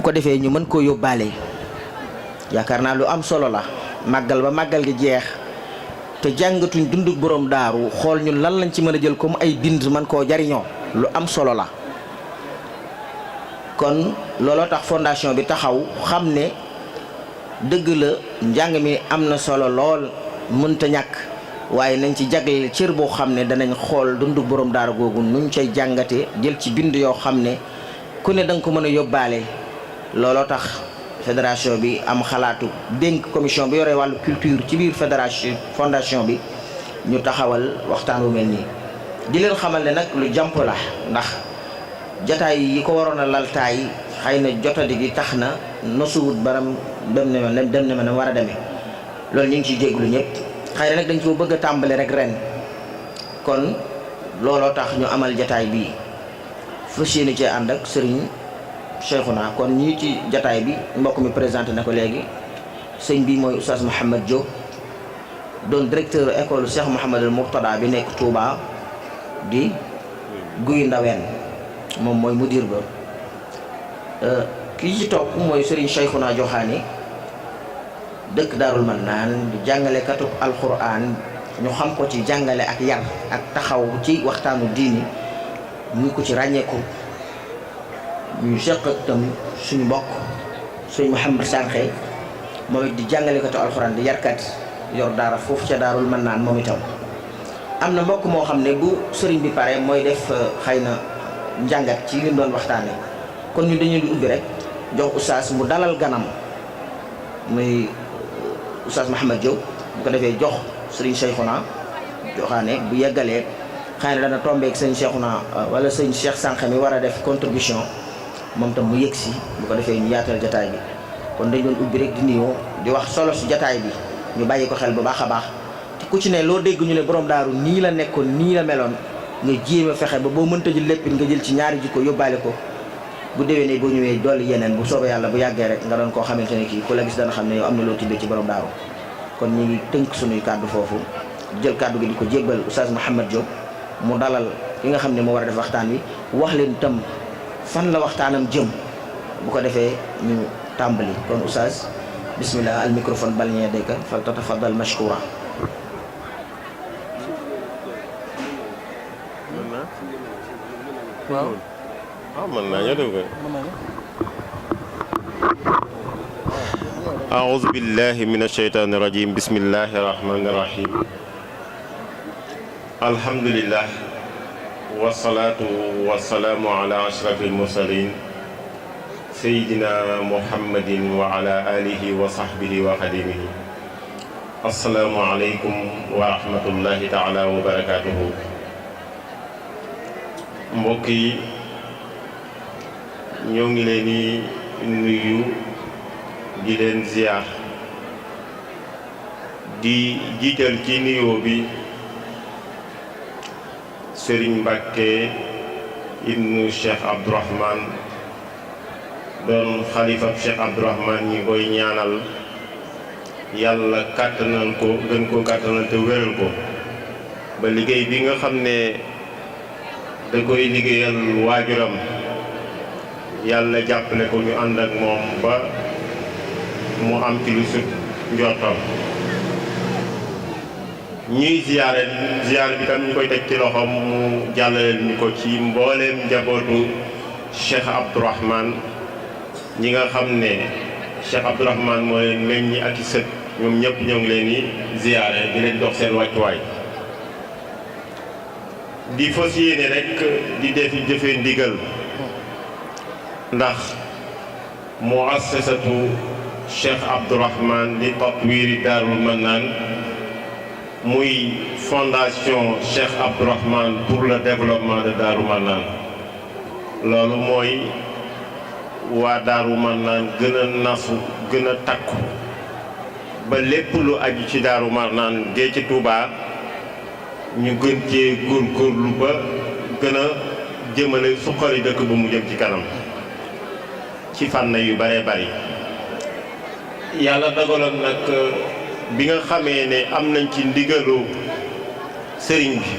ko defee ñu mën koo yóbbaale. yaakaar naa lu am solo la màggal ba màggal gi jeex te jàngatuñ dunduk borom daaru xool ñun lan lañ ci mën a jël comme ay bind man koo jariñoo lu am solo la. kon looloo tax fondation bi taxaw xam ne dëgg la njàng mi am na solo lool mënta ñàkk waaye nañ ci jagleel cër boo xam ne danañ xool dunduk borom daaru googu nuñ cay jàngate jël ci bind yoo xam ne ku ne danga ko mën a yóbbaale. looloo tax fédération bi am xalaatu dénk commission bi yore wàllu culture ci biir fédération fondation bi ñu taxawal waxtaan wu mel nii. di leen xamal ne nag lu jàmp la ndax jataay yi ko waroon a laltaay xëy na jotadi gi tax na nosuwut baram dem ne ma war a demee loolu ñu ngi ciy jéglu ñëpp. xëy na nag dañ ko bëgg a tàmbale rek ren kon looloo tax ñu amal jataay bii fas yéene cee ànd ak sëriñ Cheikhouna. kon ñii ci jataay bi mbokk mi présenté na ko léegi sëñ bi mooy Oustaz Mouhamed Diop doon directeur école Cheikh Mouhamadul Mourtada bi nekk Touba di Guy Ndaween moom mooy mudir ba. kii ci topp mooy sëriñ Cheikhouna Joxaani dëkk Daarul Mannaan di jàngalekatu alquran ñu xam ko ci jàngale ak yar ak taxaw ci waxtaanu diini ñu ko ci ràññeeku. ñu seq ak tam suñu mbokk sëñ Mouhamed Sànqe moom it di jàngalekatu alquran di yarkat yor daara foofu ca Daarul Mannaan moom itam. am na mbokk moo xam ne bu sëriñ bi pare mooy def xëy na njàngat ci li mu doon waxtaane kon ñu dañu di ubbi rek jox oustaz mu dalal ganam muy Oustaz Mouhamed Diop bu ko defee jox sëriñ Cheikhouna Joxaane bu yeggalee xëy na dana tombeek sëñ Cheikhouna wala sëñ Cheikh Sànq mi war a def contribution moom tam mu yëg si bu ko defee ñu yaatal jataay bi. kon dañ doon ubbi rek di nuyoo di wax solo si jataay bi ñu bàyyi ko xel bu baax a baax te ku ci ne loo dégg ñu ne borom daaru nii la nekkoon nii la meloon nga jéem a fexe ba boo mënta jël lépp nga jël ci ñaari jikko yóbbaale ko bu déwénee boo ñëwee dolli yeneen bu soobee yàlla bu yàggee rek nga doon koo xamante ne kii ku la gis dana xam ne yow am na loo tibbee ci borom daaru. kon ñu ngi tënk sunuy kàddu foofu jël kàddu gi di ko jébbal Oustaz Mouhamed Diop mu dalal ki nga xam ne moo war a def waxtaan wi wax leen itam fan la waxtaanam jëm bu ko defee ñu tàmbali. kon Oustaz bismillah al microphone bal yadayka fal tatafaddal mashkura. waaw mën naa ñoo def ko. أعوذ بالله من الشيطان الرجيم بسم الله الرحمن الرحيم الحمد لله والصلاة والسلام على أشرف المرسلين سيدنا محمد وعلى آله وصحبه وخديمه السلام عليكم ورحمة الله تعالى وبركاته. mbokk yi ñoo ngi leen di nuyu di leen ziar di jiital ci nuyoo bi Serigne Mbacke ibnu Cheikh Abdourahmane doon xalifab Cheikh Abdourahmane ñi koy ñaanal yàlla kàttanal ko gën ko kàttanal te wéral ko ba liggéey bi nga xam ne da koy liggéeyal waajuram yàlla jàppale ko ñu ànd ak moom ba mu am ci lu sut njortam. ñuy ziyaare bi tam ñu koy teg ci loxoom mu jàllaleel ñu ko ci mbooleem njabootu Cheikh Abdourahmane ñi nga xam ne Cheikh Abdourahmane moo leen meññi ak i sët ñoom ñëpp ñoo ngi leen di ziyaare di leen dox seen wàccuwaay. di fas yéene rek di def jëfe ndigal ndax muassasatu Cheikh Abdourahmane li tatwiri Daarul Mannaan muy fondation Cheikh Abdourahmane pour le développement de Daarul Mannaan loolu mooy waa Daarul Mannaan gën a nasu gën a takku ba lépp lu aju ci Daarul Mannaan gee ci Touba ñu gën cee góorgóorlu ba gën a jëmale suqali dëkk ba mu jëm ci kanam ci fànn yu bare bari. yàlla dogaloon nag bi nga xamee ne am nañ ci ndigalu sëriñ bi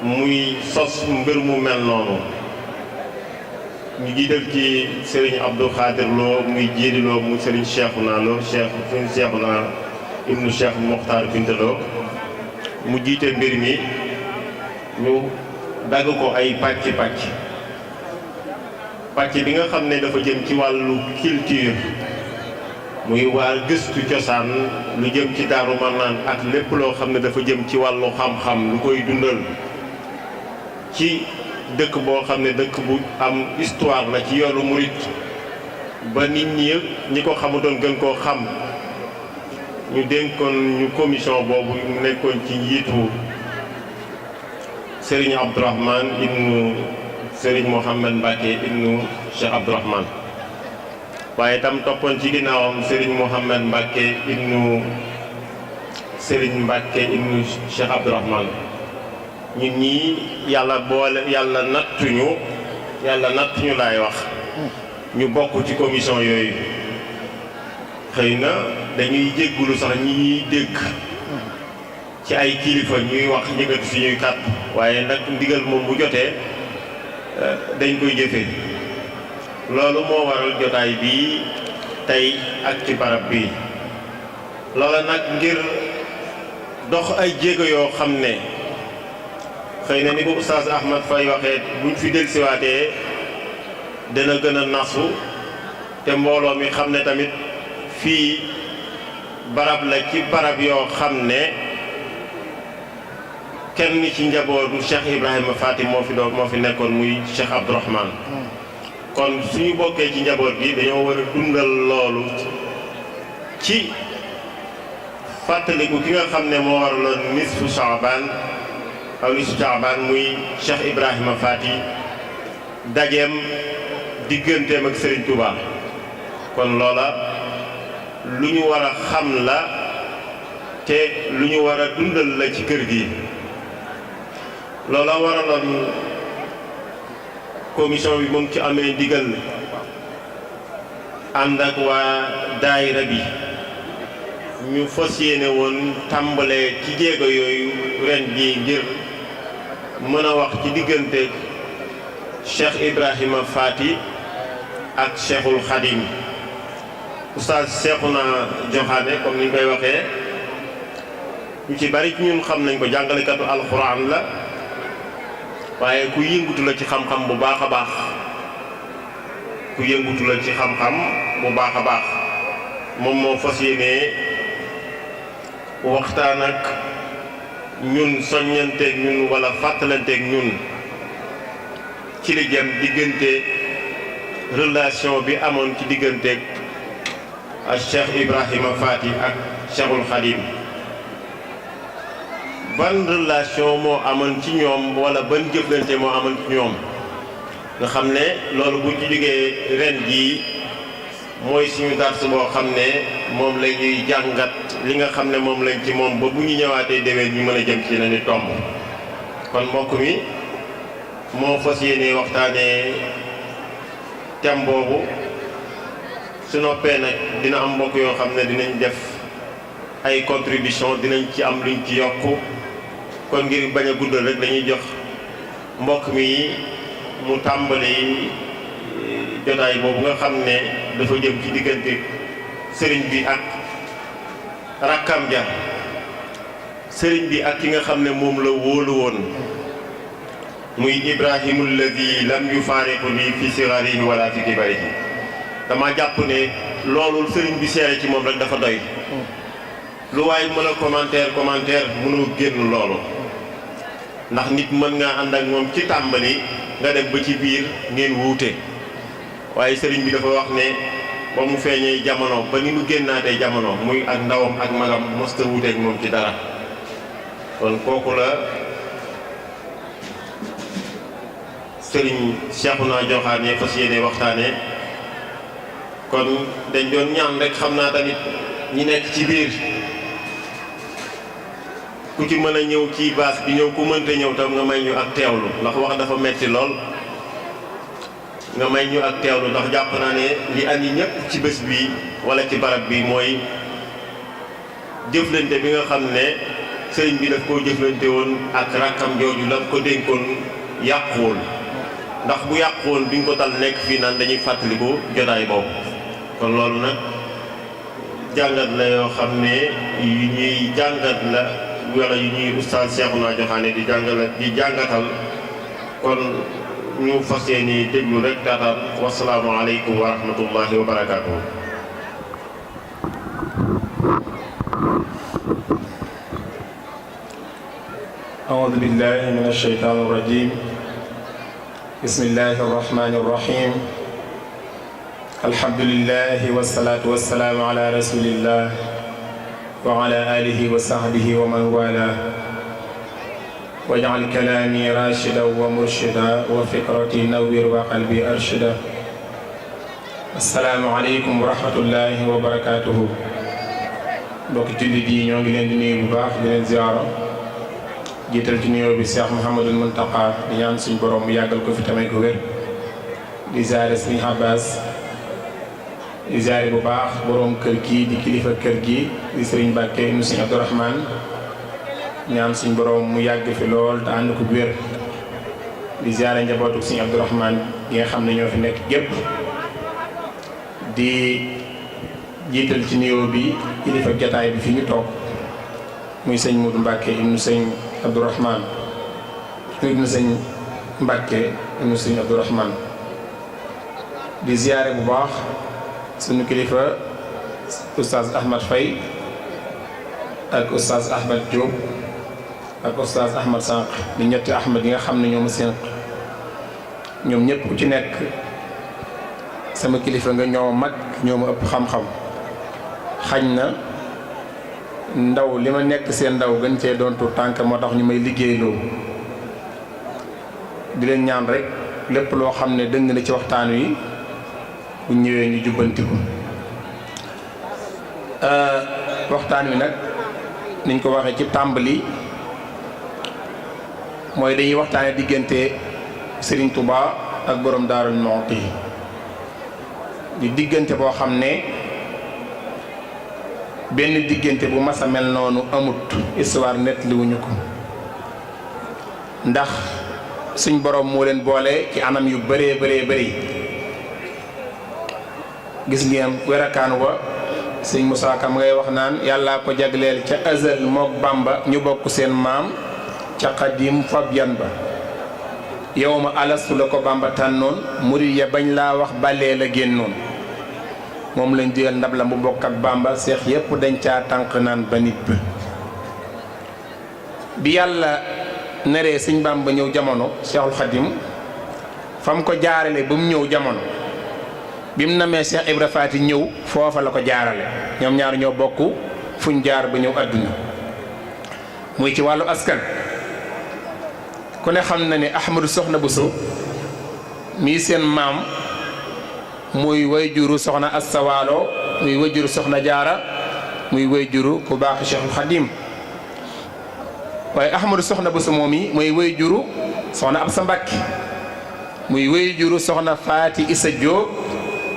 muy sos mbir mu mel noonu ñu jiital ci Serigne Abdou Khadir Lo muy Jiili Lo muy Serigne Cheikhouna Lo Serigne Cheikhouna ibnu Cheikh Mokhtar Binta Lo mu jiite mbir mi ñu dagg ko ay pàcc bi nga xam ne dafa jëm ci wàllu culture muy waa gëstu cosaan lu jëm ci Daaru Marnaan ak lépp loo xam ne dafa jëm ci wàllu xam-xam lu koy dundal ci dëkk boo xam ne dëkk bu am histoire la ci yoonu murit ba nit ñi ko xamutoon gën koo xam ñu dénkoon ñu commission boobu nekkoon ci njiitu Serigne Abdourahmane ibnu Serigne Mohamed Mbacke ibnu Cheikh Abdourahmane waaye itam toppoon ci ginnaawam Serigne Mohamed Mbacke ibnu Serigne Mbacke ibnu Cheikh Abdourahmane ñun ñii yàlla nattuñu laay wax ñu bokk ci commission yooyu xëy na dañuy jéggulu sax ñi ñuy dégg ci ay kilifa ñuy wax yëkkati suñuy kàddu waaye nag ndigal moom bu jotee dañ koy jëfee loolu moo waral jotaay bii tey ak ci barab bii loola nag ngir dox ay jéego yoo xam ne xëy na ni ko Oustaz Ahmad Faye waxee buñ fi dellusiwaatee dana gën a nasu te mbooloo mi xam ne tamit fii barab la ci barab yoo xam ne kenn ci njabootu Cheikh Ibrahima Faty moo fi nekkoon muy Cheikh Abdourahmane kon suñu bokkee ci njaboot gi dañoo war a dundal loolu ci fàttaliku ki nga xam ne moo waraloon nisfu Shaaban muy Cheikh Ibrahima Faty dajeem digganteem ak Serigne Touba kon loola lu ñu war a xam la te lu ñu war a dundal la ci kër gi loola waraloon commission bi moom ci amee ndigal ànd ak waa daayira bi ñu fas yéene woon tàmbalee ci jéego yooyu ren ji ngir mën a wax ci diggante Cheikh Ibrahima Faty ak Cheikhul Khadim Oustaz Cheikhouna Joxaane comme ni ñu koy waxee ñu ci bari ci ñun xam nañ ko jàngalekatu alxuraan la waaye ku yëngutu la ci xam-xam bu baax a baax moom moo fas yéenee waxtaan ak ñun soññanteeg ñun wala fàttalanteeg ñun ci li jëm diggante relation bi amoon ci digganteeg ak Cheikh Ibrahima Faty ak Cheikhul Khadim ban relation moo amoon ci ñoom wala ban jëflante moo amoon ci ñoom nga xam ne loolu bu ci jógee ren jii mooy suñu dars boo xam ne moom la ñuy jàngat li nga xam ne moom lañ ci moom ba bu ñu ñëwaatee déwén ñu mën a jëm ci nañu tomb kon mbokk mi moo fas yéene waxtaanee thème boobu su noppee nag dina am mbokk yoo xam ne dinañ def ay contribution dinañ ci am luñ ci yokk kon ngir bañ a guddal rek dañuy jox mbokk mi mu tàmbali jotaay boobu nga xam ne dafa jëm ci diggante sëriñ bi ak rakkam ja sëriñ bi ak ki nga xam ne moom la wóolu woon muy Ibrahimu alladi lam yufaariqu ni fi sigarihi wala fi kibarihi dama jàpp ne loolu sëriñ bi seere ci moom rek dafa doy lu waay mën a commentaire mënoo génn loolu ndax nit mën ngaa ànd ak moom ci tàmbali nga dem ba ci biir ngeen wuute waaye sëriñ bi dafa wax ne ba mu feeñee jamono ba ni mu génnaatee jamono muy ak ndawam ak magam mosta wuuteeg moom ci dara kon kooku la sëriñ Cheikhouna Joxaane fas yéene waxtaane kon dañ doon ñaan rek xam naa tamit ñi nekk ci biir ku ci mën a ñëw ci baas bi ñëw ku mënta ñëw tam nga may ñu ak teewlu ndax wax dafa metti lool nga may ñu ak teewlu ndax jàpp naa ne li andi ñëpp ci bés bi wala ci barab bi mooy jëflante bi nga xam ne sëriñ bi daf koo jëflante woon ak rakkam jooju la ko dénkoon yàquwul ndax bu yàqoon duñ ko tal nekk fii naan dañuy fàttaliku jotaay boobu. kon loolu nag jàngat la yoo xam ne yu ñuy jàngat la wala yu ñuy Oustaz Cheikhouna Diokhané di jàngatal kon ñu fas yéene déglu rek taataan wasalaamu aleykum wa rahmatullahi wa barakaatuhu. أعوذ بالله من الشيطان الرجيم بسم الله الرحمن الرحيم الحمد لله والصلاة والسلام على رسول الله وعلى آله وصحبه ومن والاه واجعل كلامي راشدا ومرشدا وفكرتي نوّر وقلبي أرشدا السلام عليكم ورحمة الله وبركاته mbokk jullit yi ñoo ngi leen di nuyu bu baax di leen ziyaara jiital ci nuyoo bi Cheikh Mouhamadul Mountakha di ñaan suñ borom mu yàggal ko fi tamay ko wér di ziare Sëriñ Abbas di ziare bu baax borom kër gi di kilifa kër gi di Sëriñ Mbàkke ibnu Sëriñ Abdourahmane ñaan suñ borom mu yàgg fi lool te ànd ko wér di ziare njabootu Sëriñ Abdourahmane gi nga xam ne ñoo fi nekk gépp di jiital ci nuyoo bi kilifa jataay bi fi ñu toog muy sëñ Modou Mbàkke ibnu sëñ Abdourahmane ibnu sëñ Mbàkke ibnu sëñ Abdourahmane di ziyaare bu baax sunu kilifa oustaz Ahmad Faye ak oustaz Ahmad Diop ak oustaz Ahmad Sànq di ñetti Ahmad yi nga xam ne ñoom seen ñoom ñëpp ku ci nekk sama kilifa nga ñoo mag ñoo ma ëpp xam-xam xañ na ndaw li ma nekk seen ndaw gën cee doon tu tànk moo tax ñu may liggéeyloo di leen ñaan rek lépp loo xam ne dëng na ci waxtaan wi bu ñëwee ñu jubbantiku waxtaan wi nag niñ ko waxee ci tàmbali mooy dañuy waxtaane diggante Serigne Touba ak borom Daarul Muxti di diggante boo xam ne benn diggante bu mas a mel noonu amut histoire nettaliwuñu ko ndax suñ borom moo leen boole ci anam yu bëree bëri gis ngeen werakaan wa sëñ Moussa Ka ngay wax naan yàllaa ko jagleel ca azal mook Bamba ñu bokk seen maam ca xadim fabyan ba yow ma alastu la ko Bamba tànnoon murid ya bañ laa wax balee la génnoon moom lañ digal ndab la mu bokk ak Bamba seex yépp dañ caa tànq naan ba nit bi yàlla neree sëñ Bamba ñëw jamono Seexul Xadim fam ko jaarale ba mu ñëw jamono bi mu namee Seex Ibra Faati ñëw foofa la ko jaarale ñoom ñaar ñoo bokk fuñ jaar ba ñëw àdduna muy ci wàllu askan ku ne xam na ne Ahmadu Soxna Buso mii seen maam muy wayjuru soxna Asta Waalo muy wayjuru soxna Jaara muy wayjuru ku baax Cheikhul Khadim waaye Ahmadu Soxna Buso moom yi muy wayjuru soxna Absa Mbàkke muy wayjuru soxna Faati Isa Jóob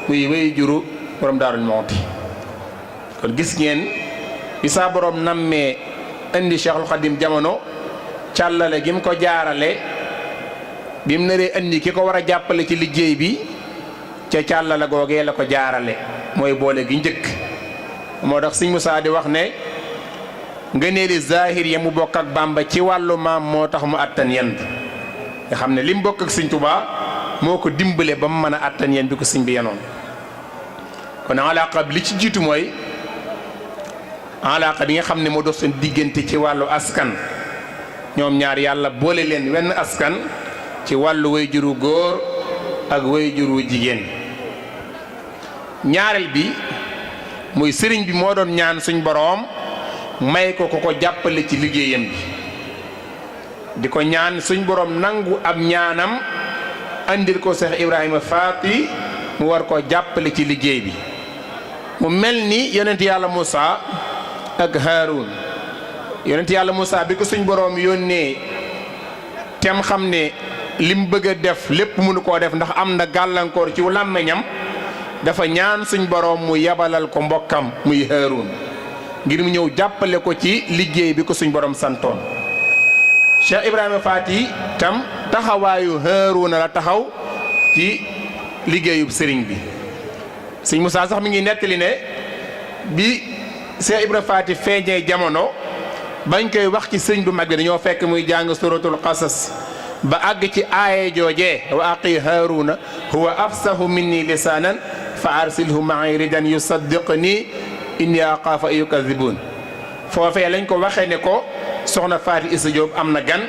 muy wayjuru borom Daarul Muxti kon gis ngeen bi saa borom nammee indi Cheikhul Khadim jamono càllale gi mu ko jaarale bi mu naree indi ki ko war a jàppale ci liggéey bi ca càllala googee la ko jaarale mooy boole gi njëkk moo tax sëñ Musaa di wax ne ngëneeli zahir ya mu bokk ak Bàmba ci wàllu maam moo tax mu attan yen bi nga xam ne li mu bokk ak sëñ Tuubaa moo ko dimbale ba mu mën a attan yen bi ko sëñ bi yenoon kon alaaka bi li ci jiitu mooy alaaka bi nga xam ne moo dox seen diggante ci wàllu askan ñoom ñaar yàlla boole leen wenn askan ci wàllu way juru góor ak way juru jigéen ñaareel bi muy sëriñ bi moo doon ñaan suñ boroom may ko ko jàppale ci liggéeyam bi di ko ñaan suñ boroom nangu ab ñaanam andil ko Cheikh Ibrahima Faati mu war ko jàppale ci liggéey bi mu mel ni yonent yàlla Moussa ak Haroun yonent yàlla Moussa bi ko suñ boroom yónnee tem xam ne lim bëgg a def lépp mënu koo def ndax am na gàllankoor ci làmmiñam dafa ñaan suñ boroom mu yabalal ko mbokkam muy Haroun ngir mu ñëw jàppale ko ci liggéey bi ko suñ boroom santoon Cheikh Ibrahima Faati tam taxawaayu Haaruna la taxaw ci liggéeyub sëriñ bi. sëñ Moussa sax mi ngi nettali ne bi Cheikh Ibra Faty feeñee jamono bañ koy wax ci sëriñ bu mag bi dañoo fekk muy jàng suratul qasas ba àgg ci aaye joojee wa aqi Haaruna huwa afsahu minni lisaanan fa arsilhu ma'i ridan yusaddiqni inni aqaafu an yukadhibuun. foofee lañ ko waxee ne ko soxna Faty Issa Diop am na gan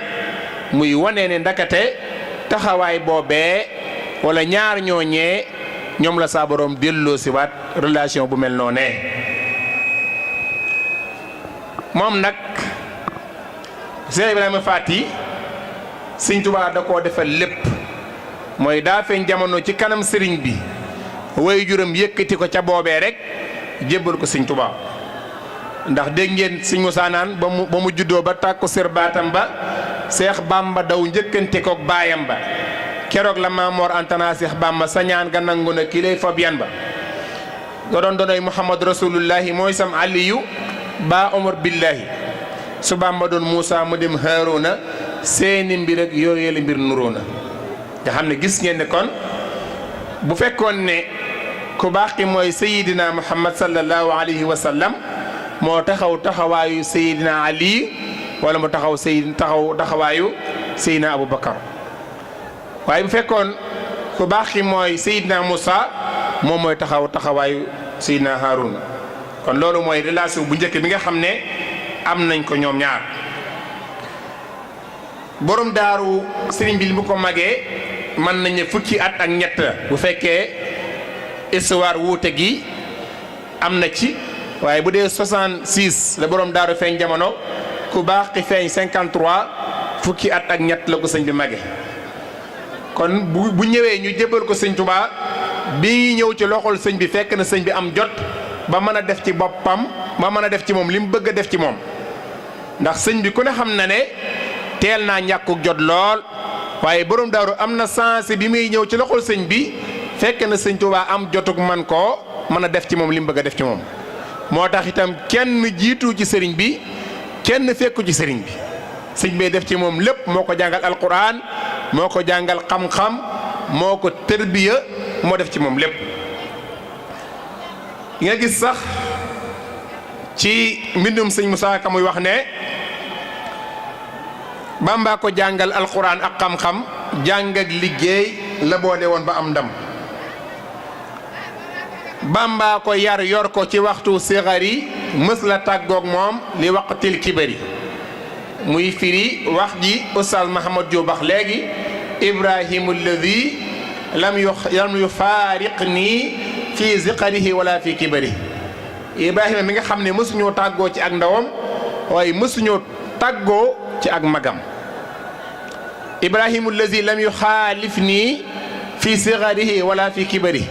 muy wane ne ndakate taxawaay boobee wala ñaar ñooñee ñoom la saa borom delloo si waat relation bu mel noonee. moom nag Cheikh Ibrahima Faty Sëñ Tuubaa da koo defal lépp mooy daa feeñ jamono ci kanam sëriñ bi way juram yëkkati ko ca boobee rek jébbal ko Sëñ Tuubaa ndax dégg ngeen Sëñ Musaa naan ba mu juddoo ba tàkku sër baatam ba Seex Bàmba daw njëkkante kook baayam ba keroog la Maamoor Anta naa Seex Bàmba sa ñaan ga nangu na kii lay fab yan ba nga doon doonay Muhammad Rasulullahi mooy sam Aliyu ba Omar billahi su Bàmba doon Muusa mu dem Haaruna seeni mbir ak yooyu la mbir nuroo na nga xam ne gis ngeen ne kon bu fekkoon ne ku baax ki mooy Seydina Muhammad sallallahu alayhi wa sallam moo taxawaayu Seydina Ali wala mu taxawaayu Seydina Aboubacar waaye bu fekkoon ku baax ki mooy Seydina Moussa moom mooy taxawaayu Seydina Haaruna kon loolu mooy relation bu njëkk bi nga xam ne am nañ ko ñoom ñaar. borom daaru sëriñ bi li mu ko magee mën nañu fukki at ak ñett bu fekkee histoire wuute gi am na ci waaye bu dee 66 la borom daaru feeñ jamono ku baax ki feeñ 53 fukki at ak ñett la ko sëñ bi mage. kon bu ñëwee ñu jébbal ko sëñ Tuubaa bi ñëw ci loxol sëñ bi fekk na sëñ bi am jot ba mën a def ci boppam ba mën a def ci moom li mu bëgg a def ci moom ndax sëñ bi ku ne xam na ne teel naa ñàkkuk jot lool waaye borom daaru am na sens bi muy ñëw ci loxol sëñ bi fekk na sëñ Tuubaa am jotug man koo mën a def ci moom li mu bëgg a def ci moom moo tax itam kenn jiitu ci sëriñ bi kenn fekku ci sëriñ bi sëñ bee def ci moom lépp moo ko jàngal alquran moo ko jàngal xam-xam moo ko tërbiya moo def ci moom lépp nga gis sax ci mbindum sëñ Musaa Ka muy wax ne Bàmbaa ko jàngal alquran ak xam-xam jàng ak liggéey la boole woon ba am ndam Bàmbaa ko yar yor ko ci waxtu sigari mës la tàggoog moom li waqtil kibari muy firi wax ji Oustaz Mahamad Diop wax léegi Ibrahimu alladi lam yufaariq nii fi ziqarihi wala fi kibari Ibrahima mi nga xam ne mësuñoo tàggoo ci ak ndawam waaye mësuñoo tàggoo ci ak magam Ibrahimu alladi lam yuxaalif nii fi sigarihi wala fi kibari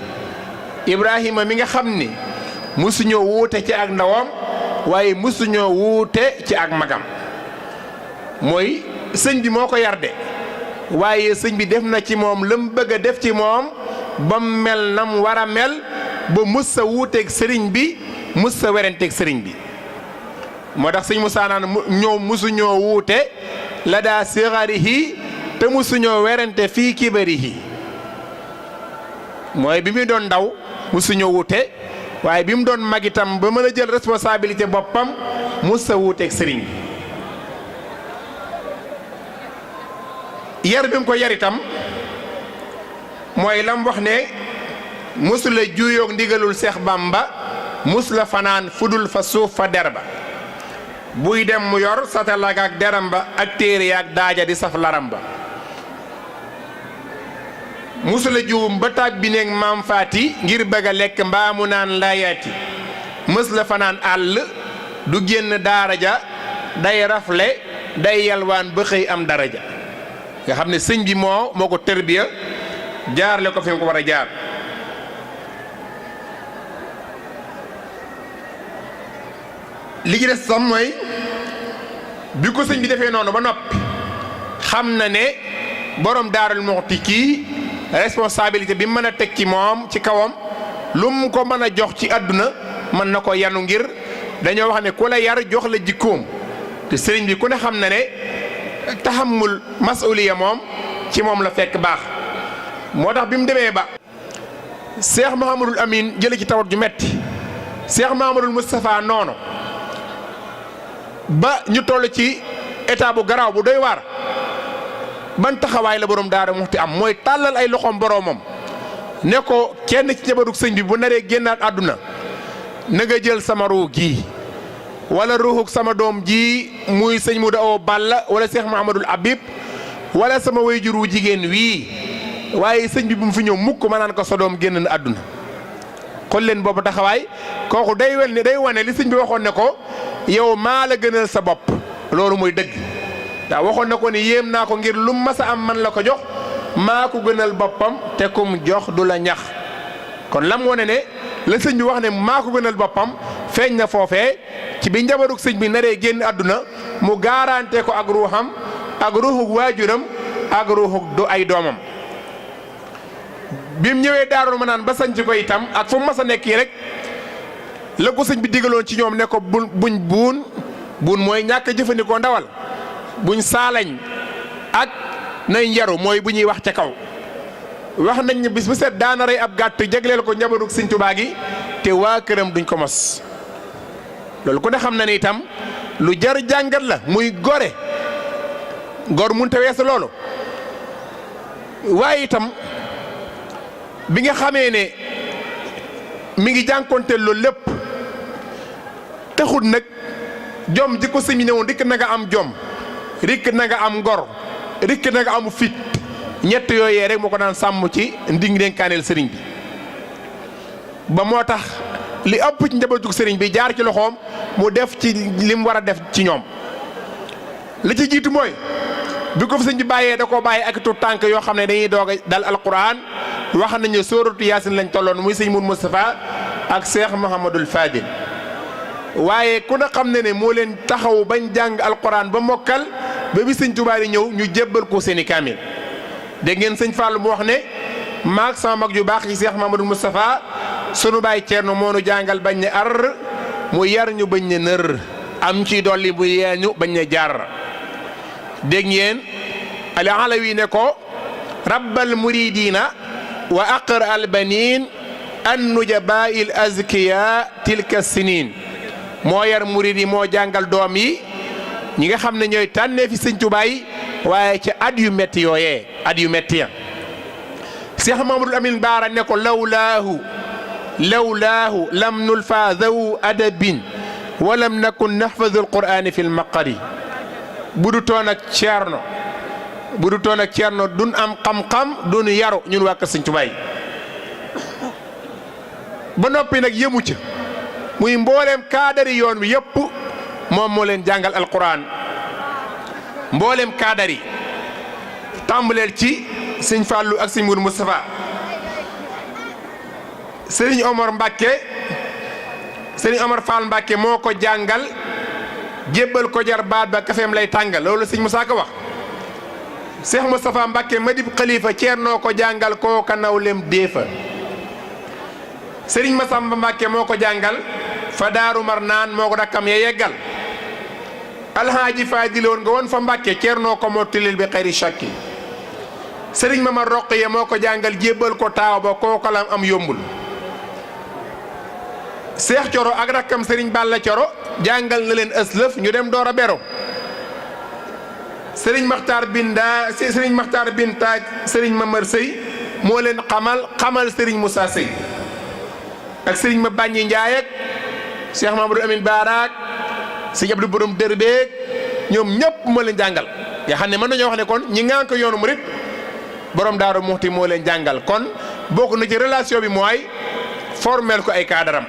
Ibrahima mi nga xam ni mësuñoo wuute ci ak ndawam waaye mësuñoo wuute ci ak magam mooy sëñ bi moo ko yar de waaye sëñ bi def na ci moom la mu bëgg a def ci moom ba mel na mu war a mel ba mus sa wuuteeg sëriñ bi mus sa werenteeg sëriñ bi moo tax sëñ Musaa naan ñoom musuñoo wuute la daa sigarihi te musuñoo werante fii kibarihi mooy bi muy doon ndaw musuñoo wuute waaye bi mu doon mag itam ba mën a jël responsabilité boppam mus sa wuuteeg sëriñ bi yar bi mu ko yar itam mooy lam wax ne musula juuyoog ndigalul Seex Bàmba mus la fanaan fudul fa suuf fa der ba buy dem mu yor satalaak ak deram ba ak téere yaak daaja di saf laram ba musula juum ba taag bi neeg maam faati ngir bëgg a lekk mbaa mu naan laayaati mës la fanaan àll du génn daara ja day rafle day yalwaan ba xëy am daraja nga xam ne sëñ bi moo ko tërbiya jaarle ko fi mu ko war a jaar li ci des sam mooy bi ko sëñ bi defee noonu ba noppi xam na ne borom Daarul Muxti kii responsabilité bi mën a teg ci moom ci kawam lu mu ko mën a jox ci àdduna mën na ko yanu ngir dañoo wax ne ku la yar jox la jikkoom te sëriñ bi ku ne xam na ne taxamul masuliya moom ci moom la fekk baax. moo tax bi mu demee ba Cheikh Mouhamadul Amin jële ci tawat ju metti Cheikh Mouhamadul Moustapha noonu ba ñu toll ci état bu garaaw bu doy waar ban taxawaay la borom Daaru Muxti am mooy tàllal ay loxoom boromam ne ko kenn ci njabarug sëñ bi bu naree génnaat àdduna na nga jël sama ruu gii wala ruuxuk sama doom ji muy sëñ Mudu Awa Balla wala Cheikh Mouhamadul Habib wala sama wayjur wu jigéen wii waaye sëñ bi bu mu fi ñëw mukk ma naan ko sa doom génn na àdduna. kon leen boobu taxawaay kooku day wane li sëñ bi waxoon ne ko yow maa la gënal sa bopp loolu mooy dëgg daa waxoon na ko ni yéem naa ko ngir lu mas a am man la ko jox maa ko gënal boppam te kum jox du la ñax kon lam wane ne la sëñ bi wax ne maa ko gënal boppam feeñ na foofee ci bi njabarug sëñ bi naree génn àdduna mu garanté ko ak ruuxam ak ruuxuk waajuram ak ruuxuk du ay doomam bi mu ñëwee Daaru Manaan ba sañc ko itam ak fu mu mas a nekk yi rek la ko sëñ bi digaloon ci ñoom ne ko buñ buun mooy ñàkk jëfandikoo ndawal buñ saalañ ak nay njaru mooy bu ñuy wax ca kaw wax nañ ne bis bu set daana rey ab gàtt jagleel ko njabarug sëñ Tuubaa gi te waa këram duñ ko mos loolu ku ne xam na ni itam lu jar jàngat la muy gore gor mun te weesu loolu waaye itam bi nga xamee ne mi ngi jànkonteel loolu lépp taxul nag jom ji ko sëñ ne woon rikk na nga am jom rikk na nga am ngor rikk na nga am fit ñett yooyee rek moo ko daan sàmm ci ndig dénkaaneel sëriñ bi ba moo tax li ëpp ci njabootug sëriñ bi jaar ci loxoom mu def ci lim war a def ci ñoom li ci jiitu mooy bi ko fi sëñ bi bàyyee da koo bàyyi ak tuut tànk yoo xam ne dañuy doog a dal alquran wax nañu sóoratu yaasin lañ tolloon muy sëñ Mourou Moustapha ak Cheikh Mouhamadul Fadil waaye ku ne xam ne moo leen taxaw bañ jàng alquran ba mokkal ba bi sëñ Tuubaa di ñëw ñu jébbal ko seeni kaamil dégg ngeen sëñ Fallou mu wax ne maag sama mag ju baax ci Cheikh Mouhamadul Moustapha sunu baay Ceerno moo nu jàngal bañ ne ar mu yar ñu bañ ne nër am ci dolli bu yeeñu bañ ne jaar dégg ngeen Ali Alawi ne ko rabbal muridina wa aqr al banin an nujabail azkiya tilka sinin moo yar murid yi moo jàngal doom yi ñi nga xam ne ñooy tànnee fi sëñ Tuubaa yi waaye ci at yu metti yooyee at yu metti ya Cheikh Mamadou Amin Baara ne ko lawlaahu lam nulfa dhaw adabin wa lam nakun nahfadhu alqur'ani fi lmaqari bu du toon ak Ceerno dun am xam-xam dun yaru ñun waa kër sëñ Tuubaa yi ba noppi nag yëmu ca muy mbooleem kaadari yoon wi yëpp moom moo leen jàngal alquran mbooleem kaadari tàmbaleel ci sëñ Fallou ak sëñ Mourou Moustapha sëriñ Omar Fall Mbàkke moo ko jàngal jébbal ko jar baat ba kafeem lay tàngal loolu sëñ Moussa ko wax Cheikh Moustapha Mbàkke madib xalifa Ceernoo ko jàngal kooka nawlem déefa sëriñ Massamba Mbàkke moo ko jàngal fa Daaru Marnaan moo ko rakkam ya yeggal alhaaji Faadiloon nga woon fa Mbàkke Ceernoo ko mottilil bi xayri shakki sëriñ Mamar Roqiya moo ko jàngal jébbal ko taaw ba kooka lam am yombul Seex Coro ak rakkam sëriñ Balla Coro jàngal na leen ëslëf ñu dem door a bero sëriñ Maxtaar Binta sëriñ Mamar Sëy moo leen xamal sëriñ Moussa Sëy ak sëriñ ma Bàññi Njaay ak Cheikh Mamadou Amin Baaraak sëriñ Abdou Borom Dërbeek ñoom ñëpp moo leen jàngal nga xam ne mën nañoo wax ne kon ñi ngànk yoonu murit borom Daaru Muxti moo leen jàngal kon bokk na ci relation bi mooy formel ko ay kaadaram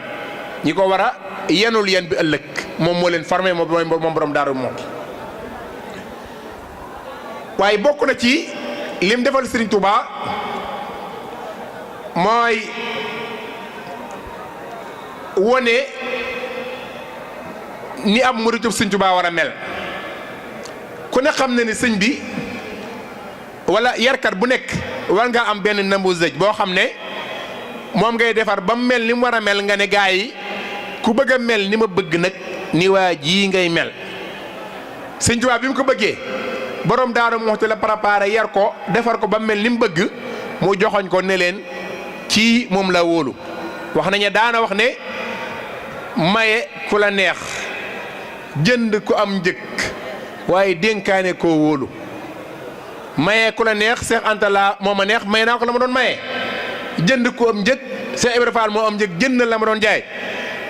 ñi ko war a yenul yen bi ëllëg moom moo leen formé moom borom Daaru Muxti waaye bokk na ci lim defal Serigne Touba mooy wone ni ab muritub Serigne Touba war a mel ku ne xam ne ni sëñ bi wala yarkat bu nekk war nga am benn namuzaj boo xam ne moom ngay defar ba mu mel ni mu war a mel nga ne gaa yi ku bëgg a mel ni ma bëgg nag ni waa jii ngay mel Sëñ Tuubaa bi mu ko bëggee borom Daaru Muxti la préparé yar ko defar ko ba mel ni mu bëgg mu joxoñ ko ne leen ci moom la wóolu. wax nañu daana wax ne maye ku la neex jënd ku am njëkk waaye dénkaane koo wóolu. maye ku la neex Cheikh Anta la moo ma neex may naa ko la ma doon maye jënd ku am njëkk Cheikh Ibra Fall moo am njëkk jënd la ma doon jaay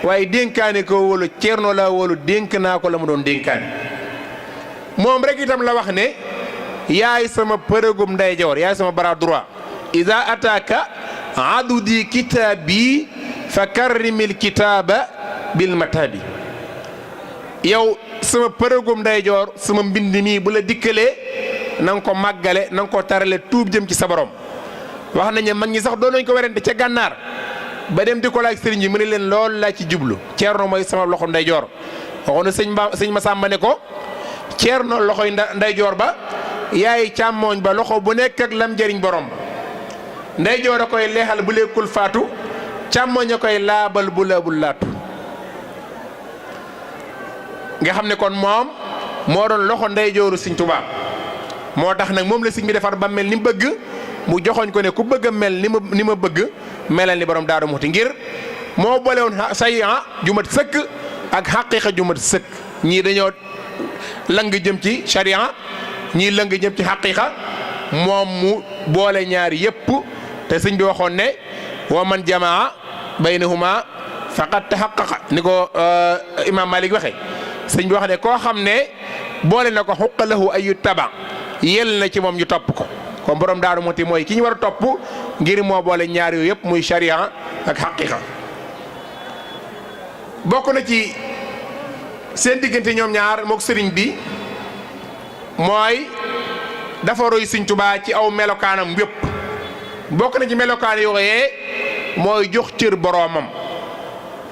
waaye dénkaane koo wóolu Ceerno la wóolu dénk naa ko la ma doon dénkaane. moom rek itam la wax ne yaay sama përëgum ndeyjoor yaay sama bras droit iza ataka adudi kitaabi fa karrimil kitaaba bil matabi. yow sama përëgum ndeyjoor sama mbind mii bu la dikkalee na nga ko màggale na nga ko tarale tuub jëm ci sa borom. wax nañu mag ñi sax doon nañ ko werante ca gànnaar ba dem di ko laaj sëriñ bi mu ne leen loolu laa ci jublu Ceerno mooy sama loxo ndeyjoor. waxoon na sëñ Masamba ne ko Ceerno loxoy ndeyjoor ba yaay càmmooñ ba loxo bu nekk ak lam jëriñ borom ba. ndeyjoor a koy leexal bu lekkul faatu càmmooñ a koy laabal bu laabul laatu. nga xam ne kon moom moo doon loxo ndeyjooru Sëñ Tuubaa. moo tax nag moom la sëñ bi defar ba mel ni mu bëgg mu joxoñ ko ne ku bëgg a mel ni ma bëgg melal ni borom Daaru Muxti ngir moo boole woon sayyi'a ju mat sëkk ak xaqiiqa ju mat sëkk. ñii dañoo lang jëm ci sharia ñii lang jëm ci xaqiiqa moom mu boole ñaari yépp te sëñ bi waxoon ne wa man jamaa baynahuma faqad tahaqqaqa ni ko Imaam Malik waxee. sëñ bi wax ne koo xam ne boole na ko xuqa lahu ayu taba yel na ci moom ñu topp ko kon borom Daaru Muxti mooy ki ñu war a topp ngir moo boole ñaar yooyu yëpp muy sharia ak xaqiqa. bokk na ci seen diggante ñoom ñaar mook sëriñ bi mooy dafa roy Sëñ Tuubaa ci aw melokaanam yépp. bokk na ci melokaan yooyee mooy jox cër boroomam.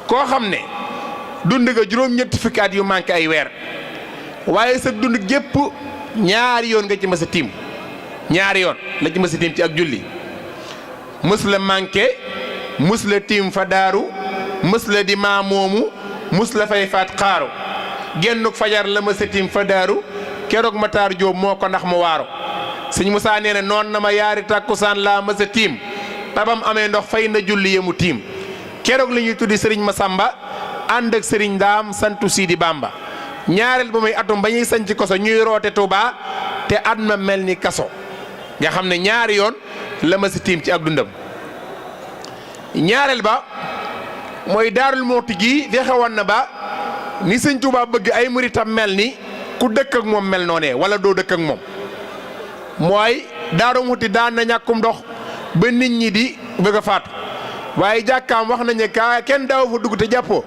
koo xam ne dund nga juróom-ñetti fukki at yu manqué ay weer waaye sa dund gépp ñaari yoon nga ci mës a tiim ñaari yoon la ci mës a tiim ci ak julli mës la manqué mës la tiim fa daaru mës la di maamoomu mës la fay faat xaaru gennuk fajar la mës a tiim fa daaru keroog Matar Jóob moo ko ndax mu waaru. Sëñ Musaa nee na noon na ma yaari tàkkusaan laa mës a tiim tabam amee ndox fay na julli yemu tiim keroog la ñuy tuddi Sëriñ Masamba ànd ak Sëriñ Ndaam santu Sidi Bamba. ñaareel ba muy atum ba ñuy sanc koso ñuy roote Touba te at ma mel ni kaso nga xam ne ñaari yoon la ma si tiim ci ak dundam. ñaareel ba mooy Daarul Muxti gi fexe woon na ba ni Sëñ Touba bëgg ay muritam mel ni ku dëkk ak moom mel noonee wala doo dëkk ak moom. mooy Daaru Muxti daan na ñàkkum ndox ba nit ñi di bëgg a faatu waaye jàkkaam wax nañ ne kenn daaw fa dugg te jàppoo.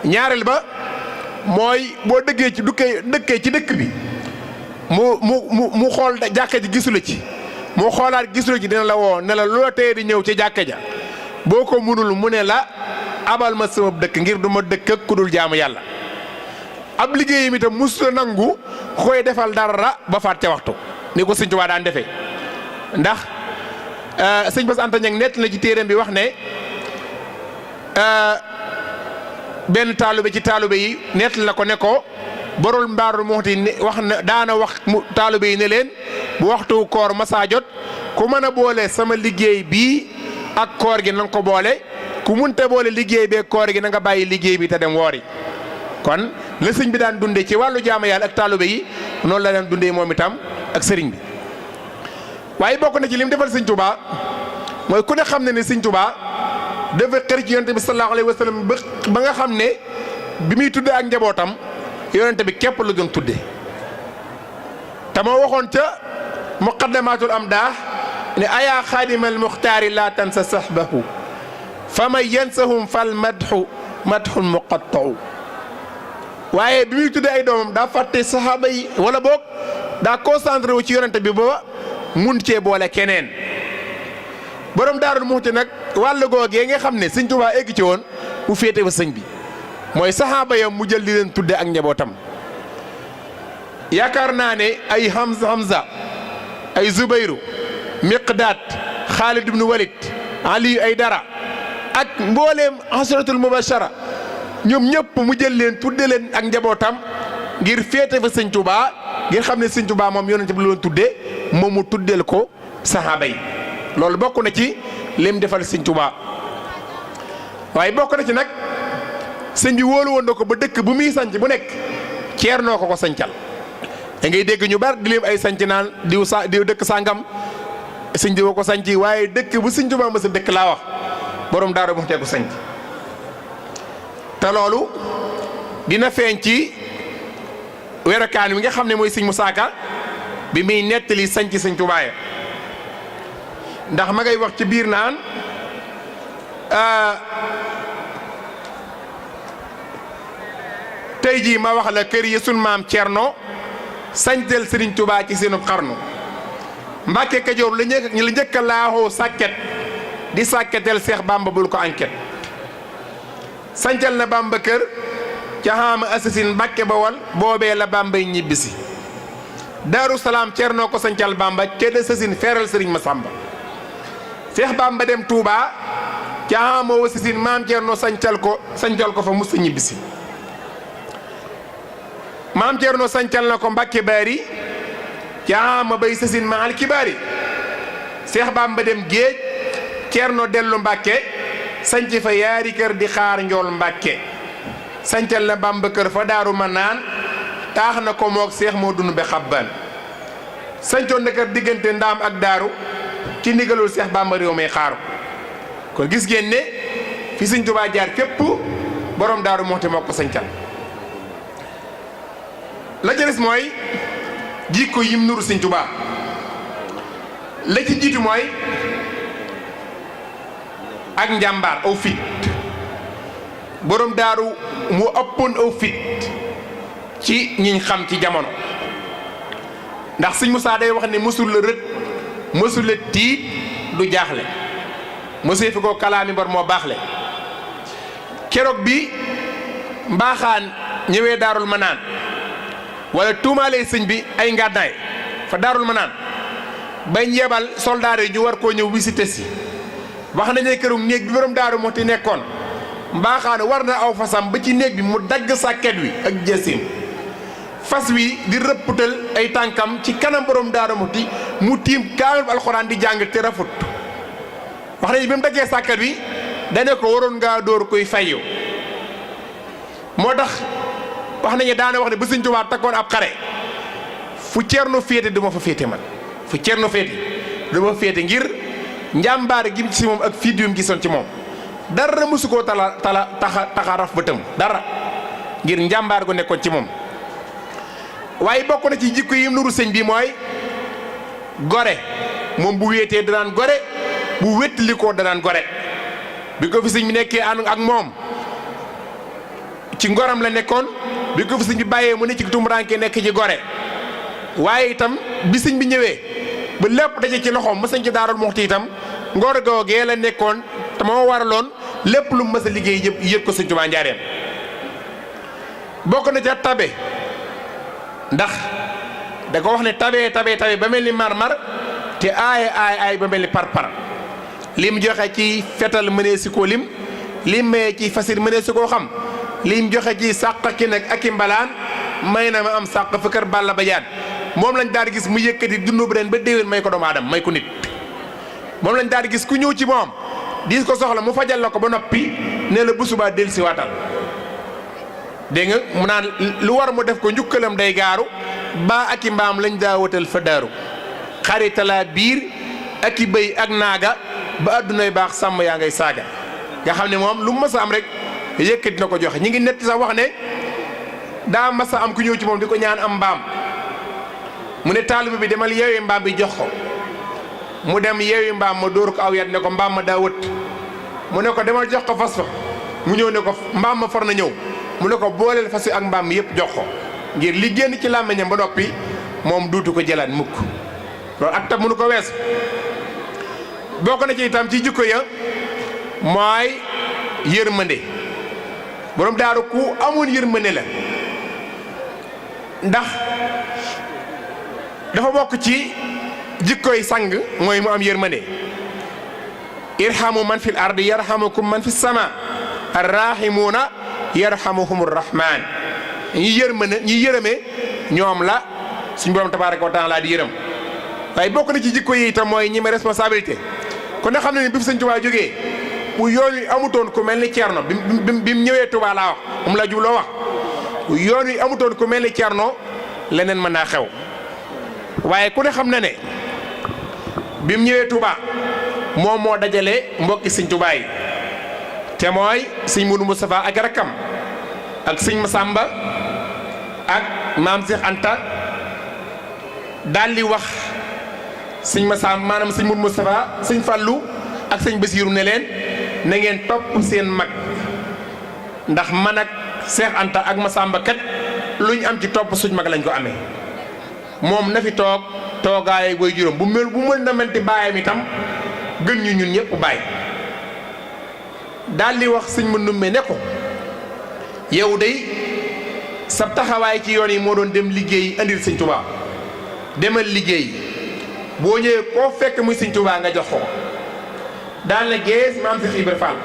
ñaareel ba mooy boo dëggee ci dëkkee ci dëkk bi mu xool jàkka ji gisu la ci mu xoolaat gisu la ci dina la woo ne la loo tee di ñëw ci jàkka ja boo ko munul mu ne la abal ma sama dëkk ngir du ma dëkk ak ku dul jaamu yàlla. ab liggéeyam itam mus la nangu koy defal dara ba faat ca waxtu ni ko Sëñ Tuubaa daan defee ndax sëñ Bass Anta Ñaŋ nett na ci téereem bi wax ne benn taalube ci taalube yi nett la ko ne ko borol Daaru Muxti wax na daana wax taalube yi ne leen bu waxtu koor masaa jot ku mën a boole sama liggéey bii ak koor gi na nga ko boole ku munte boole liggéey bee koor gi na nga bàyyi liggéey bi te dem woori. kon la sëñ bi daan dundee ci wàllu jaamu yàlla ak taalube yi noonu la daan dundee moom itam ak sëriñ bi. waaye bokk na ci lim defal Sëñ Tuubaa mooy ku ne xam ne ne Sëñ Tuubaa dafa xër ci yonente bi sallallahu alayhi wa sallam ba nga xam ne bi muy tudde ak njabootam yonente bi képp la doon tudde te moo waxoon ca muqaddamatul amdah ne ayaa xaadimal muxtaari laa tansa sahbahu fa man yansahum fal madhu madhul muqattau. waaye bi muy tudde ay doomam daa fàtte saxaaba yi wala boog daa concentré wu ci yonente bi ba mun cee boole keneen. borom Daarul Muxti nag wàll googee nga xam ne Sëñ Tuubaa egg ci woon mu féete fa sëñ bi mooy saxaaba yam mu jël di leen tudde ak njabootam. yaakaar naa ne ay Hamza ay Zubayru Miqdaat Xaalid ibnu Walid Ali ay dara ak mbooleem asratul mubashara ñoom ñëpp mu jël leen tudde leen ak njabootam ngir féete fa Sëñ Tuubaa ngeen xam ne sëñ Tuubaa moom yonent bi la doon tuddee moom mu tuddeel ko saxaaba yi loolu bokk na ci lim defal sëñ Tuubaa waaye bokk na ci nag sëñ bi wóolu woon na ko ba dëkk bu muy sanc bu nekk ceernoo ko sancal da ngay dégg ñu bari di lim ay sanc naan diw dëkk sàngam sëñ diwa ko sanc waaye dëkk bu sëñ Tuubaa ma sa dëkk laa wax borom Daaru Muxti ko sanc te loolu dina feeñ ci weerakaan wi nga xam ne mooy sëñ Musaa Ka bi muy nettali sanc sëñ Tuubaa ya ndax ma ngay wax ci biir naan tey jii ma wax la kër yi sun maam Cerno sañtel Sëriñ Tuubaa ci seenu xarnu Mbàkke Kajoor la njëkk a laaxoo sàkket di sàkketel Seex Bàmba bul ko enquête sañcal na Bàmba kër ca xaama assasine Mbàkke Bawal boobee la Bàmbay ñibbisi Daaru Salaam Cerno ko sañcal Bàmba ca de assasine feeral Sëriñ Masamba Seex Bàmba dem Tuubaa ca xaama assasine maam Cerno sañcal ko fa musta ñibbisi maam Cerno sañcal na ko Mbàkke Baari caama bay sasin ma alkibaari Seex Bàmba dem géej Cerno dellu Mbàkke sanc fa yaari kër di xaar njool Mbàkke sancal na Bàmba kër fa Daaru Manaan taax na ko moog Seex moo dund be xabbaan sancoon na kër diggante Ndaam ak Daaru ci ndigalul Seex Bàmba réew may xaaru kon gis ngeen ne fi Sëñ Tuubaa jaar képp borom Daaru Muxti moo ko sancal la ca des mooy jikko yim nuru Sëñ Tuubaa la ci jiitu mooy ak njàmbaar aw fit borom daaru mu ëppoon aw fit ci ñiñ xam ci jamono ndax Sëñ Musaa day wax ne mësul la rët mësul la tiit du jaaxle mësee fi ko kalaami bor moo baaxle keroog bi mbaaxaan ñëwee Daarul Manaan wala tuumaalee sëñ bi ay ngàddaay fa Daarul Manaan bañ yebal soldaar yi ñu war koo ñëw visité si wax nañu kërum néeg bi borom Daaru Muxti nekkoon mbaaxaan war na aw fasam ba ci néeg bi mu dagg sàkket wi ak jësim fas wi di rëpputal ay tànkam ci kanam borom Daaru Muxti mu tiim kaamil bu alxuraan di jàng te rafut wax nañu bi mu daggee sàkket wi dane ko waroon ngaa dóor koy fayyu moo tax wax nañu daana wax ne ba Sëñ Tuubaa takkoon ab xare fu Cerno féete du ma fa féete man fu Cerno féete du ma féete ngir njàmbaar gi ci moom ak fiit yu mu gisoon ci moom dara mësu koo taxa raf ba tëm dara ngir njàmbaar gu nekkoon ci moom waaye bokk na ci jikko yi nuru sëñ bi mooy gore moom bu wéetee danaan gore bu wéttali koo danaan gore bi ko fi sëñ bi nekkee ànd ak moom ci ngoram la nekkoon bi ko fi sëñ bi bàyyee mu ne ci tumuraanke nekk ci gore waaye itam bi sëñ bi ñëwee ba lépp daje ci loxoom ma sëñ ci Daarul Muxti itam ngor googee la nekkoon te moo waraloon lépp lu mës a liggéey yëpp ko Sëñ Tuubaa njaareem bokk na ca tabe ndax da ko wax ne tabe ba mel ni mar-mar te aay ba mel ni par lim joxe ci fetal mënee si koo lim maye ci fasir mënee si koo xam lim joxe ci sàq ki nag ak i mbalaan may na ma am sàq fa kër Balla Badiane moom lañ daal di gis mu yëkkati dundub ren ba déwén may ko doomu aadama may ko nit moom lañ daal di gis ku ñëw ci moom diis ko soxla mu fajal la ko ba noppi ne la bu subaa del si waatal dégg nga mu naan lu war mu def ko njukkalam day gaaru baa ak i mbaam lañ daa watal fa daaru xaritalaa biir ak i bëy ak naaga ba addunay baax sàmm yaa ngay saaga nga xam ne moom lu mu mës a am rek yëkkati na ko joxe ñi ngi netti sax wax ne daa mës a am ku ñëw ci moom di ko ñaan am mbaam mu ne taalibe bi demal yeewi mbaam bi jox ko mu dem yeewi mbaam ma dóor ko aw yat ne ko mbaam ma daa wët mu ne ko demal jox ko fas fa mu ñëw ne ko mbaam ma far na ñëw mu ne ko booleel fas wi ak mbaam mi yëpp jox ko ngir li génn ci làmmiñam ba noppi moom duutu ko jëlaat mukk loolu ak tam mënu ko wees bokk na ci itam ci jikko ya mooy yërmande borom daaru ku amoon yërmande la ndax dafa bokk ci jikkoy sang mooy mu am yërmande irhamu man fil ardi yarhamukum man fis sama arrahimuuna yarhamuhumur rahman ñi yërmande ñi yërëme ñoom la suñu borom tabaaraka wa taala di yërëm waaye bokk na ci jikko yi itam mooy ñi ma responsabilité kon na xam ne ni bi fi sëñ Tuubaa jógee bu yoon wi amutoon ku mel ni Ceerno bi mu ñëwee Tuubaa laa wax moom la jubloo wax bu yoon wi amutoon ku mel ni Ceerno leneen mën naa xew waaye ku ne xam na ne bi mu ñëwee Tuubaa moom moo dajale mbokki sëñ Tuubaa yi te mooy sëñ Moudou Moustapha ak rakkam ak sëñ Massamba ak maam Cheikh Anta daal di wax sëñ Massamba maanaam sëñ Moudou Moustapha sëñ Fallou ak sëñ Bassirou ne leen na ngeen topp seen mag ndax man ak Cheikh Anta ak Massamba kat lu ñu am ci topp suñ mag lañ ko amee moom na fi toog toogaay booy juróom bu mën na mel ti baayam itam gën ñu ñun ñëpp bàyyi daal di wax sëñ Mandumbe ne ko yow day sab taxawaay ci yoon yi moo doon dem liggéey andil sëñ Tuubaa demal liggéey boo ñëwee koo fekk muy sëñ Tuubaa nga jox ko daal na gees maam Seex Ibra Fall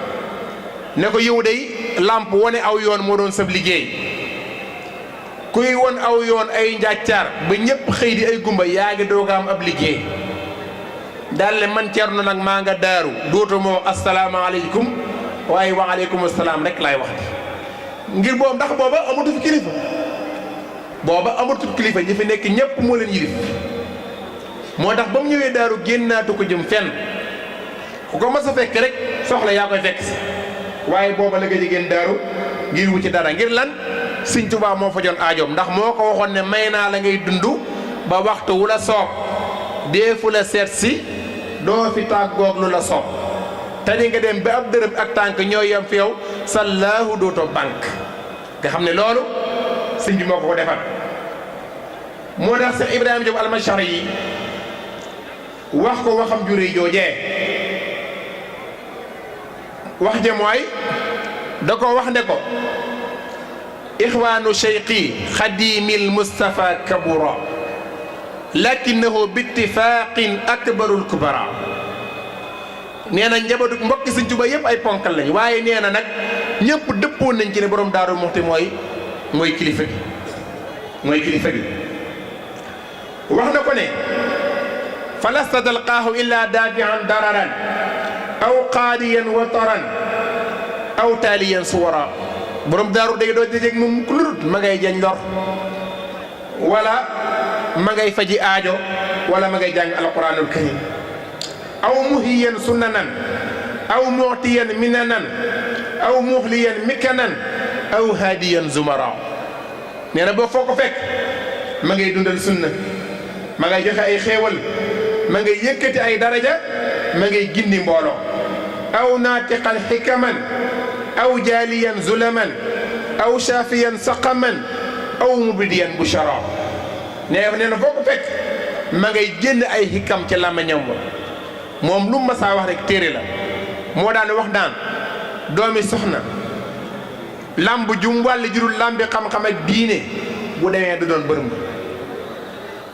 ne ko yow day làmp wone aw yoon moo doon sab liggéey kuy won aw yoon ay njàccaar ba ñëpp xëy di ay gumba yaa ngi doog a am ab liggéey daal ne man Ceerno nag maa nga daaru dootuma wax asalaamaaleykum waaye waaleykum salaam rek laay wax ngir boobu ndax booba amatu fi kilifa booba amatu kilifa ñi fi nekk ñëpp moo leen yilif moo tax ba mu ñëwee daaru génnaatu ko jëm fenn ku ko mas a fekk rek soxla yaa koy fekk si waaye booba la nga jigéen daaru ngir wuti dara ngir lan Sëñ Tuubaa moo fa joon aajoom ndax moo ko waxoon ne may naa la ngay dund ba waxtu wu la soob deefu la seet si doo fi tàggoog lu la soob te di nga dem ba ab dërëm ak tànk ñooy yem fi yow sallaahu dootoo banque nga xam ne loolu sëñ bi moo ko defal moo tax Seex Ibrahima Diop Almashari yi wax ko waxam jure joojee wax je mooy da ko wax ne ko ixwaanu cheikhi xadimil Mustafa kabura lakinahu bittifaqin akbarul kubara nee na njabootu mbokki Sëñ Tuubaa yëpp ay ponkal lañ waaye nee na nag ñëpp dëppoon nañ ci ne borom Daaru Muxti mooy kilifa gi mooy kilifa gi wax na ko ne falasta talqaahu illa daafian dararan aw qaadiyan wataran aw taaliyan suwara borom daaru day doo dajeeg moom ku lurut ma ngay jañ lor wala ma ngay faji aajo wala ma ngay jàng alquranul karim aw muhiyan sunnanan aw mu'tiyan minanan aw muxliyan mikanan aw haadiyan zumara nee na boo foo ko fekk ma ngay dundal sunna ma ngay joxe ay xéewal ma ngay yëkkati ay daraja ma ngay gindi mbooloo aw naatiqan xikaman aw jaaliyan zulaman aw shaafiyan saqaman aw mubdiyan bushara nee na foo ko fekk ma ngay génn ay xikam ci làmmiñam moom lu ma saa wax rek téere la moo daan wax daan doomi soxna lamb jum wàll jurul lambi xam-xam ak diine bu demee du doon bërëm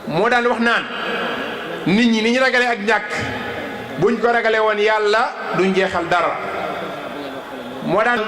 moo daan wax naan nit ñi ni ñu ragale ak ñàkk buñ ko ragale woon yàlla duñ jeexal dara moo daan